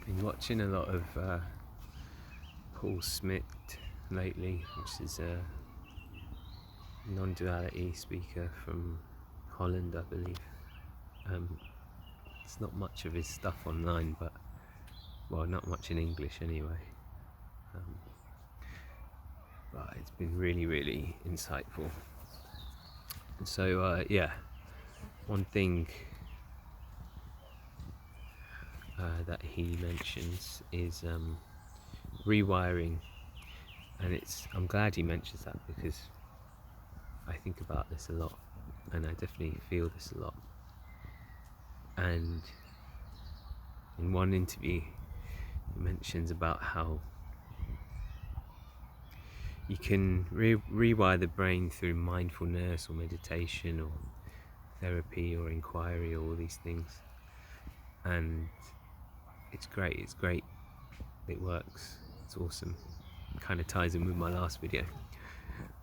Been watching a lot of Paul Smith lately, which is a non-duality speaker from Holland, I believe. It's not much of his stuff online, but not much in English anyway. But it's been really insightful. And so one thing that he mentions is rewiring, and I'm glad he mentions that, because I think about this a lot, and I definitely feel this a lot. And in one interview he mentions about how you can rewire the brain through mindfulness or meditation or therapy or inquiry, or all these things, and it's great, it works, it's awesome. It kind of ties in with my last video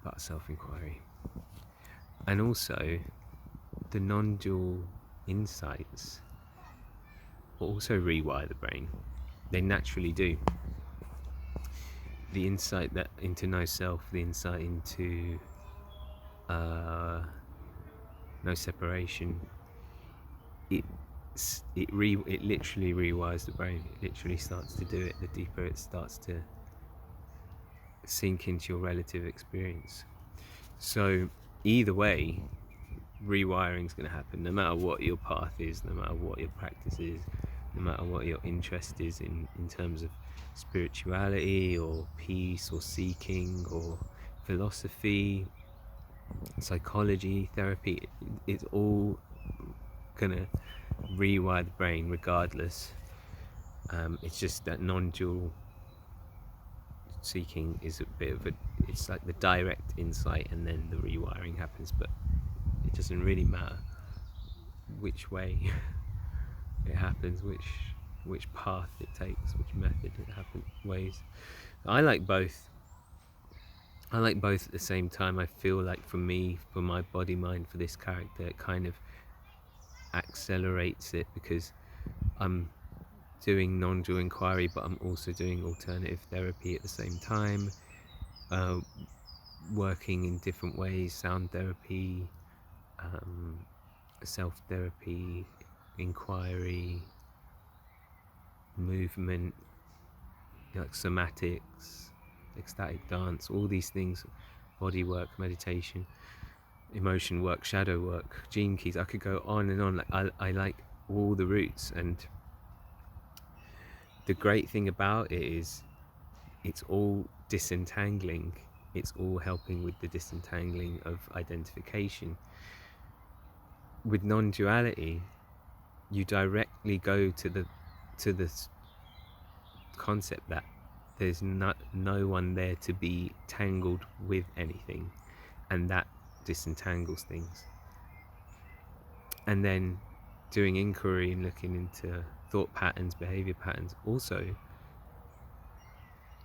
about self-inquiry. And also the non-dual insights also rewire the brain. They naturally do. The insight into no self, the insight into no separation, it literally rewires the brain. It literally starts to do it the deeper it starts to sink into your relative experience. So either way, rewiring is going to happen, no matter what your path is, no matter what your practice is, no matter what your interest is in terms of spirituality or peace or seeking or philosophy, psychology, therapy. It's all gonna rewire the brain regardless. It's just that non-dual seeking is a bit of it's like the direct insight, and then the rewiring happens, but it doesn't really matter which way it happens, which path it takes, which method it happens, ways. I like both at the same time. I feel like for me, for my body mind, for this character, it kind of accelerates it, because I'm doing non-dual inquiry, but I'm also doing alternative therapy at the same time, working in different ways: sound therapy, self-therapy, inquiry, movement, like somatics, ecstatic dance, all these things, body work, meditation, emotion work, shadow work, gene keys. I could go on and on. Like I like all the routes, and the great thing about it is it's all disentangling. It's all helping with the disentangling of identification. With non-duality, you directly go to the concept that there's no one there to be tangled with anything, and that disentangles things. And then doing inquiry and looking into thought patterns, behavior patterns, also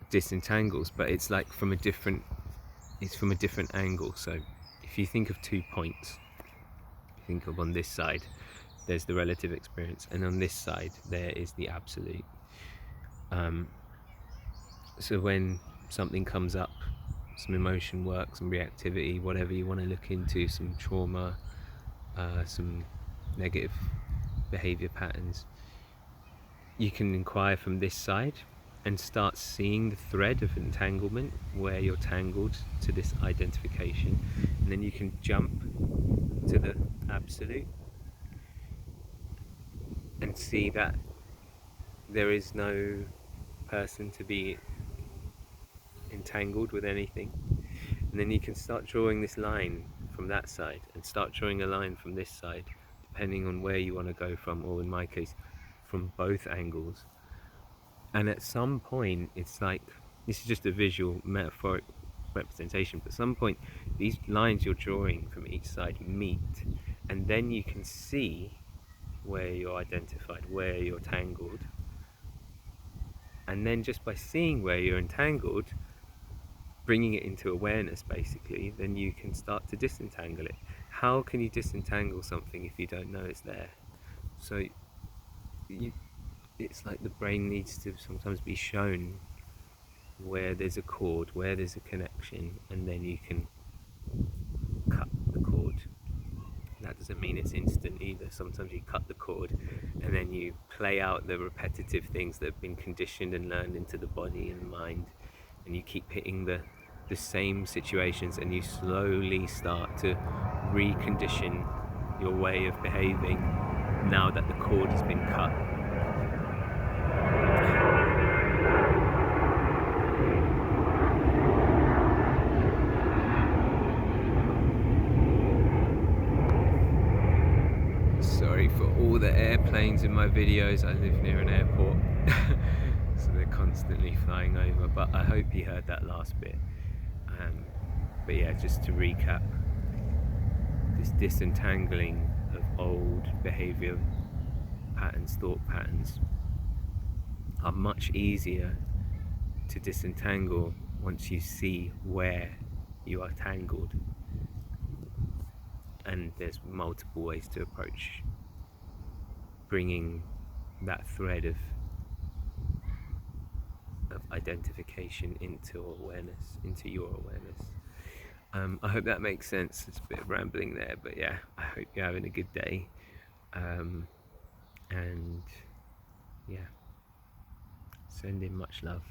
disentangles, but it's like from a different angle. So if you think of 2 points, you think of, on this side there's the relative experience, and on this side there is the absolute. So when something comes up, some emotion work, some reactivity, whatever you want to look into, some trauma, some negative behavior patterns, you can inquire from this side and start seeing the thread of entanglement where you're tangled to this identification, and then you can jump to the absolute and see that there is no person to be entangled with anything. And then you can start drawing this line from that side, and start drawing a line from this side, depending on where you want to go from, or in my case, from both angles. And at some point, it's like, this is just a visual metaphoric representation, but at some point these lines you're drawing from each side meet, and then you can see where you're identified, where you're tangled, and then just by seeing where you're entangled, bringing it into awareness, basically, then you can start to disentangle it. How can you disentangle something if you don't know it's there? So it's like the brain needs to sometimes be shown where there's a cord, where there's a connection, and then you can cut the cord. That doesn't mean it's instant either. Sometimes you cut the cord and then you play out the repetitive things that have been conditioned and learned into the body and mind, and you keep hitting the same situations, and you slowly start to recondition your way of behaving now that the cord has been cut. Sorry for all the airplanes in my videos. I live near an airport, so they're constantly flying over, but I hope you heard that last bit. But yeah, just to recap, this disentangling of old behavior patterns, thought patterns, are much easier to disentangle once you see where you are tangled. And there's multiple ways to approach bringing that thread of identification into awareness, into your awareness. I hope that makes sense. It's a bit of rambling there, but yeah, I hope you're having a good day. And yeah, send in much love.